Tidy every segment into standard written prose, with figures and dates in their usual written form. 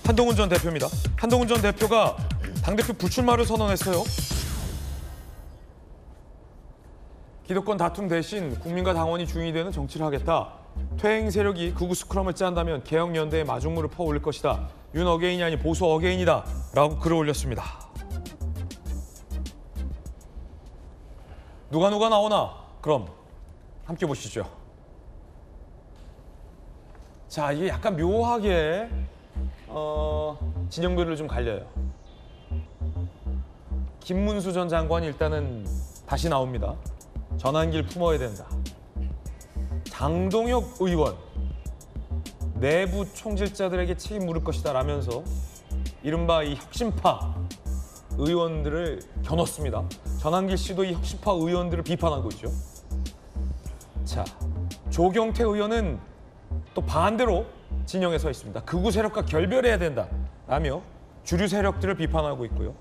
한동훈 전 대표입니다. 한동훈 전 대표가 당대표 불출마를 선언했어요. 기득권 다툼 대신 국민과 당원이 주인이 되는 정치를 하겠다. 퇴행 세력이 극우 스크럼을 짠다면 개혁연대의 마중물을 퍼올릴 것이다. 윤 어게인이 아닌 보수 어게인이다. 라고 글을 올렸습니다. 누가 나오나? 그럼 함께 보시죠. 자, 이게 약간 묘하게 진영들을 좀 갈려요. 김문수 전 장관이 일단은 다시 나옵니다. 전환기를 품어야 된다. 장동혁 의원, 내부 총질자들에게 책임 물을 것이다 라면서 이른바 이 혁신파 의원들을 겨눴습니다. 전환길 씨도 이 혁신파 의원들을 비판하고 있죠. 자, 조경태 의원은 또 반대로 진영에 서 있습니다. 극우 세력과 결별해야 된다 라며 주류 세력들을 비판하고 있고요.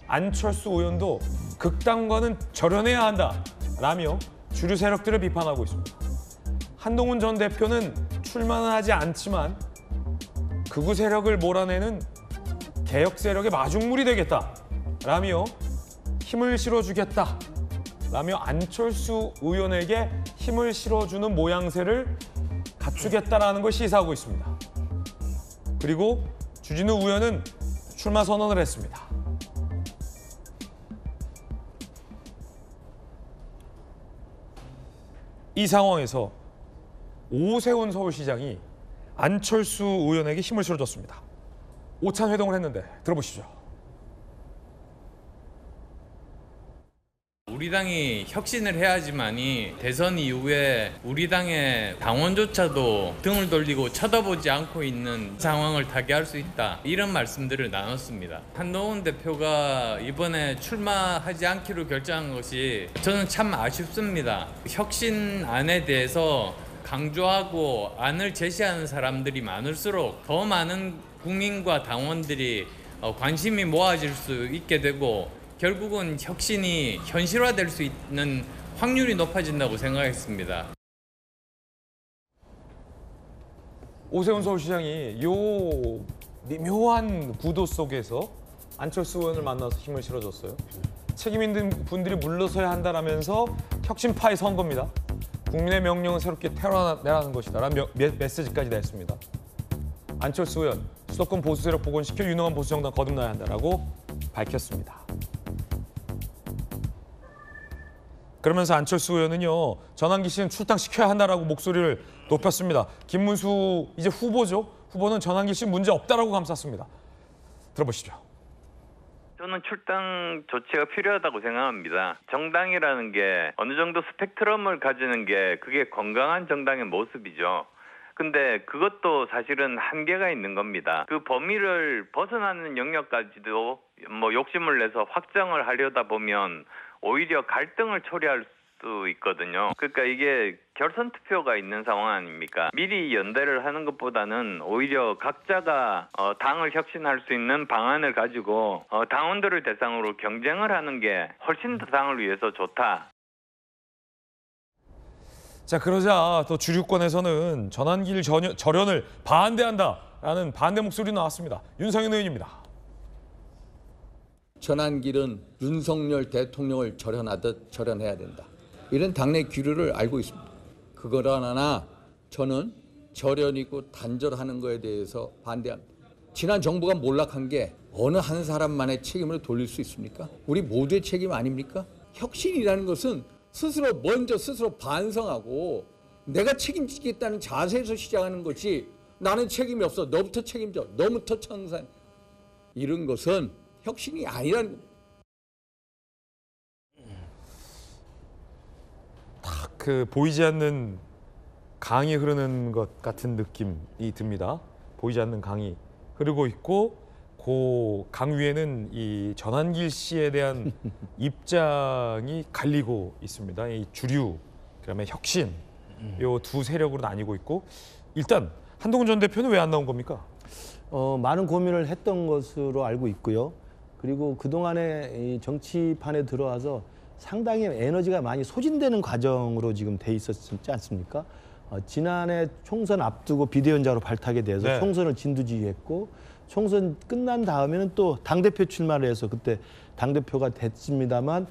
안철수 의원도 극당과는 절연해야 한다 라며 주류 세력들을 비판하고 있습니다. 한동훈 전 대표는 출마는 하지 않지만 극우 세력을 몰아내는 개혁 세력의 마중물이 되겠다 라며 힘을 실어주겠다 라며 안철수 의원에게 힘을 실어주는 모양새를 갖추겠다라는 걸 시사하고 있습니다. 그리고 주진우 의원은 출마 선언을 했습니다. 이 상황에서 오세훈 서울시장이 안철수 의원에게 힘을 실어줬습니다. 오찬 회동을 했는데 들어보시죠. 우리 당이 혁신을 해야지만이 대선 이후에 우리 당의 당원조차도 등을 돌리고 쳐다보지 않고 있는 상황을 타개할 수 있다. 이런 말씀들을 나눴습니다. 한동훈 대표가 이번에 출마하지 않기로 결정한 것이 저는 참 아쉽습니다. 혁신안에 대해서 강조하고 안을 제시하는 사람들이 많을수록 더 많은 국민과 당원들이 관심이 모아질 수 있게 되고 결국은 혁신이 현실화될 수 있는 확률이 높아진다고 생각했습니다. 오세훈 서울시장이 요 미묘한 구도 속에서 안철수 의원을 만나서 힘을 실어줬어요. 책임 있는 분들이 물러서야 한다라면서 혁신파의 선거입니다. 국민의 명령은 새롭게 태어나라는 것이다 라는 메시지까지 냈습니다. 안철수 의원, 수도권 보수 세력 복원시켜 유능한 보수 정당 거듭나야 한다라고 밝혔습니다. 그러면서 안철수 의원은요, 전환기 씨는 출당시켜야 한다라고 목소리를 높였습니다. 김문수 이제 후보죠. 후보는 전환기 씨 문제 없다라고 감쌌습니다. 들어보시죠. 저는 출당 조치가 필요하다고 생각합니다. 정당이라는 게 어느 정도 스펙트럼을 가지는 게 그게 건강한 정당의 모습이죠. 근데 그것도 사실은 한계가 있는 겁니다. 그 범위를 벗어나는 영역까지도 욕심을 내서 확장을 하려다 보면 오히려 갈등을 초래할 수 있거든요. 그러니까 이게 결선 투표가 있는 상황 아닙니까? 미리 연대를 하는 것보다는 오히려 각자가 당을 혁신할 수 있는 방안을 가지고 당원들을 대상으로 경쟁을 하는 게 훨씬 더 당을 위해서 좋다. 자, 그러자 또 주류권에서는 전환길 절연을 반대한다라는 반대 목소리 나왔습니다. 윤상현 의원입니다. 전환길은 윤석열 대통령을 절연하듯 절연해야 된다. 이런 당내 기류를 알고 있습니다. 그러나 저는 절연이고 단절하는 것에 대해서 반대합니다. 지난 정부가 몰락한 게 어느 한 사람만의 책임을 돌릴 수 있습니까? 우리 모두의 책임 아닙니까? 혁신이라는 것은 스스로 반성하고 내가 책임지겠다는 자세에서 시작하는 것이 나는 책임이 없어. 너부터 책임져. 너부터 청산. 이런 것은 혁신이 아니라는 겁니다. 딱 그 보이지 않는 강이 흐르는 것 같은 느낌이 듭니다. 보이지 않는 강이 흐르고 있고 그 강 위에는 이 전환길 씨에 대한 입장이 갈리고 있습니다. 이 주류, 그다음에 혁신, 요 두 세력으로 나뉘고 있고 일단 한동훈 전 대표는 왜 안 나온 겁니까? 많은 고민을 했던 것으로 알고 있고요. 그리고 그동안에 이 정치판에 들어와서 상당히 에너지가 많이 소진되는 과정으로 지금 돼 있었지 않습니까? 지난해 총선 앞두고 비대위원장으로 발탁이 돼서 네. 총선을 진두지휘했고 총선 끝난 다음에는 또 당대표 출마를 해서 그때 당대표가 됐습니다만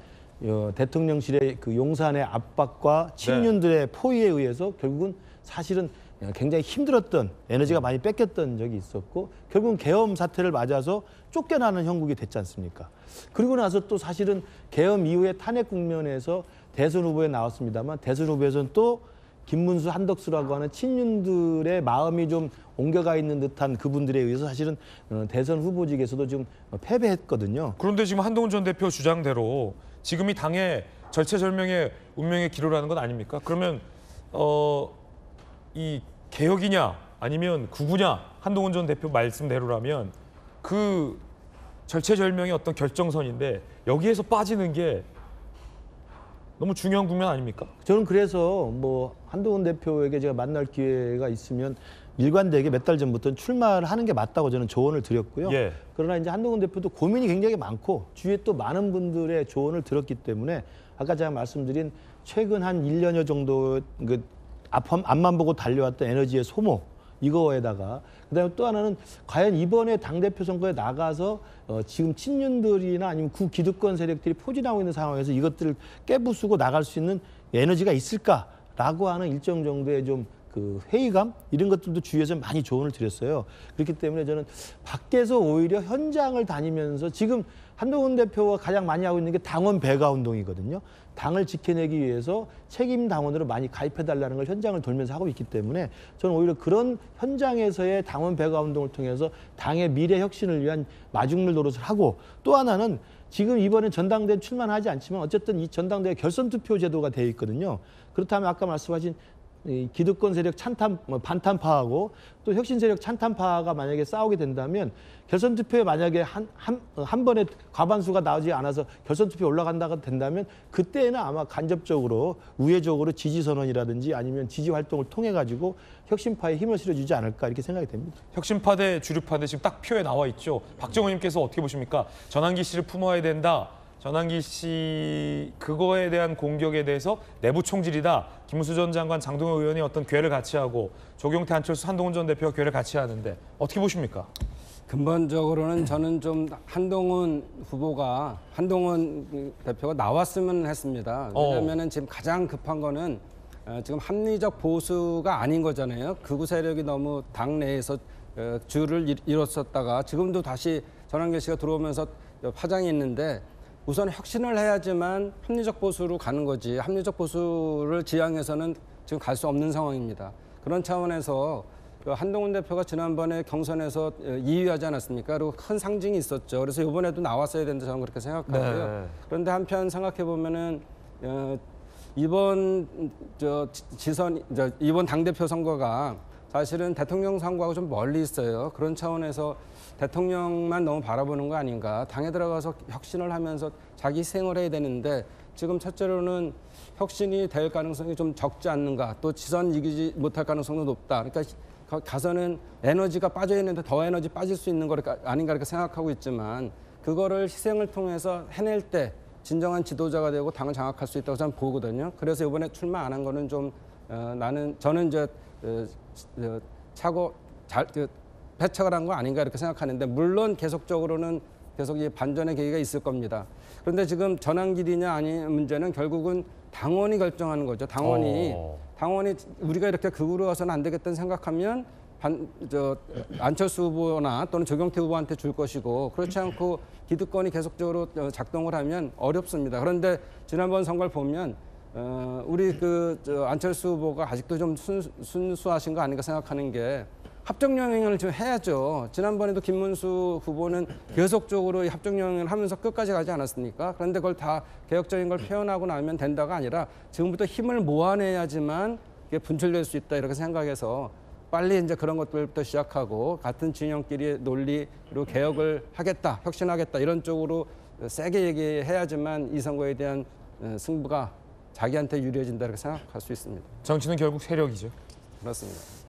대통령실의 그 용산의 압박과 친윤들의 포위에 의해서 결국은 사실은 굉장히 힘들었던 에너지가 많이 뺏겼던 적이 있었고 결국은 계엄 사태를 맞아서 쫓겨나는 형국이 됐지 않습니까? 그리고 나서 또 사실은 계엄 이후에 탄핵 국면에서 대선 후보에 나왔습니다만 대선 후보에서는 또 김문수, 한덕수라고 하는 친윤들의 마음이 좀 옮겨가 있는 듯한 그분들에 의해서 사실은 대선 후보직에서도 좀 패배했거든요. 그런데 지금 한동훈 전 대표 주장대로 지금이 당의 절체절명의 운명의 기로라는 건 아닙니까? 그러면 이 개혁이냐 아니면 구구냐 한동훈 전 대표 말씀대로라면 그 절체절명의 어떤 결정선인데 여기에서 빠지는 게 너무 중요한 국면 아닙니까? 저는 그래서 뭐 한동훈 대표에게 제가 만날 기회가 있으면 일관되게 몇 달 전부터 출마를 하는 게 맞다고 저는 조언을 드렸고요. 예. 그러나 이제 한동훈 대표도 고민이 굉장히 많고 주위에 또 많은 분들의 조언을 들었기 때문에 아까 제가 말씀드린 최근 한 1년여 정도 그 앞만 보고 달려왔던 에너지의 소모 이거에다가 그다음에 또 하나는 과연 이번에 당대표 선거에 나가서 지금 친윤들이나 아니면 구기득권 세력들이 포진하고 있는 상황에서 이것들을 깨부수고 나갈 수 있는 에너지가 있을까라고 하는 일정 정도의 좀 그 회의감 이런 것들도 주위에서 많이 조언을 드렸어요. 그렇기 때문에 저는 밖에서 오히려 현장을 다니면서 지금 한동훈 대표가 가장 많이 하고 있는 게 당원 배가 운동이거든요. 당을 지켜내기 위해서 책임 당원으로 많이 가입해달라는 걸 현장을 돌면서 하고 있기 때문에 저는 오히려 그런 현장에서의 당원 배가 운동을 통해서 당의 미래 혁신을 위한 마중물 노릇을 하고 또 하나는 지금 이번에 전당대회 출마하지 않지만 어쨌든 이 전당대회 결선 투표 제도가 되어 있거든요. 그렇다면 아까 말씀하신 이 기득권 세력 반탄파하고 또 혁신 세력 찬탄파가 만약에 싸우게 된다면 결선 투표에 만약에 한 번에 과반수가 나오지 않아서 결선 투표에 올라간다가 된다면 그때는 아마 간접적으로 우회적으로 지지 선언이라든지 아니면 지지 활동을 통해 가지고 혁신파에 힘을 실어주지 않을까 이렇게 생각이 됩니다. 혁신파 대 주류파 대 지금 딱 표에 나와 있죠. 박정호님께서 어떻게 보십니까? 전환기 씨를 품어야 된다. 전환기 씨 그거에 대한 공격에 대해서 내부 총질이다. 김문수 전 장관, 장동영 의원이 어떤 궤를 같이 하고 조경태, 안철수, 한동훈 전 대표가 궤를 같이 하는데 어떻게 보십니까? 근본적으로는 저는 좀 한동훈 대표가 나왔으면 했습니다. 왜냐하면 지금 가장 급한 거는 지금 합리적 보수가 아닌 거잖아요. 극우 세력이 너무 당내에서 주를 이뤘었다가 지금도 다시 전환기 씨가 들어오면서 파장이 있는데 우선 혁신을 해야지만 합리적 보수로 가는 거지 합리적 보수를 지향해서는 지금 갈 수 없는 상황입니다. 그런 차원에서 한동훈 대표가 지난번에 경선에서 2위하지 않았습니까? 그리고 큰 상징이 있었죠. 그래서 이번에도 나왔어야 된다 저는 그렇게 생각하고요. 네. 그런데 한편 생각해 보면은 이번 이번 당대표 선거가 사실은 대통령 선거하고 좀 멀리 있어요. 그런 차원에서 대통령만 너무 바라보는 거 아닌가. 당에 들어가서 혁신을 하면서 자기 희생을 해야 되는데 지금 첫째로는 혁신이 될 가능성이 좀 적지 않는가. 또 지선 이기지 못할 가능성도 높다. 그러니까 가서는 에너지가 빠져 있는데 더 에너지 빠질 수 있는 거 아닌가 이렇게 생각하고 있지만 그거를 희생을 통해서 해낼 때 진정한 지도자가 되고 당을 장악할 수 있다고 저는 보거든요. 그래서 이번에 출마 안 한 거는 좀 저는 이제 패착을 한 거 아닌가 이렇게 생각하는데 물론 계속적으로는 계속 이 반전의 계기가 있을 겁니다. 그런데 지금 전환길이냐 아니 문제는 결국은 당원이 결정하는 거죠. 당원이 우리가 이렇게 극우로 가서는 안 되겠다는 생각하면 안철수 후보나 또는 조경태 후보한테 줄 것이고 그렇지 않고 기득권이 계속적으로 작동을 하면 어렵습니다. 그런데 지난번 선거를 보면 우리 안철수 후보가 아직도 좀 순수하신 거 아닌가 생각하는 게 합정영행을 좀 해야죠. 지난번에도 김문수 후보는 계속적으로 합정영행을 하면서 끝까지 가지 않았습니까? 그런데 그걸 다 개혁적인 걸 표현하고 나면 된다가 아니라 지금부터 힘을 모아내야지만 이게 분출될 수 있다 이렇게 생각해서 빨리 이제 그런 것들부터 시작하고 같은 진영끼리 논리 그리고 개혁을 하겠다, 혁신하겠다 이런 쪽으로 세게 얘기해야지만 이 선거에 대한 승부가 자기한테 유리해진다 이렇게 생각할 수 있습니다. 정치는 결국 세력이죠. 그렇습니다.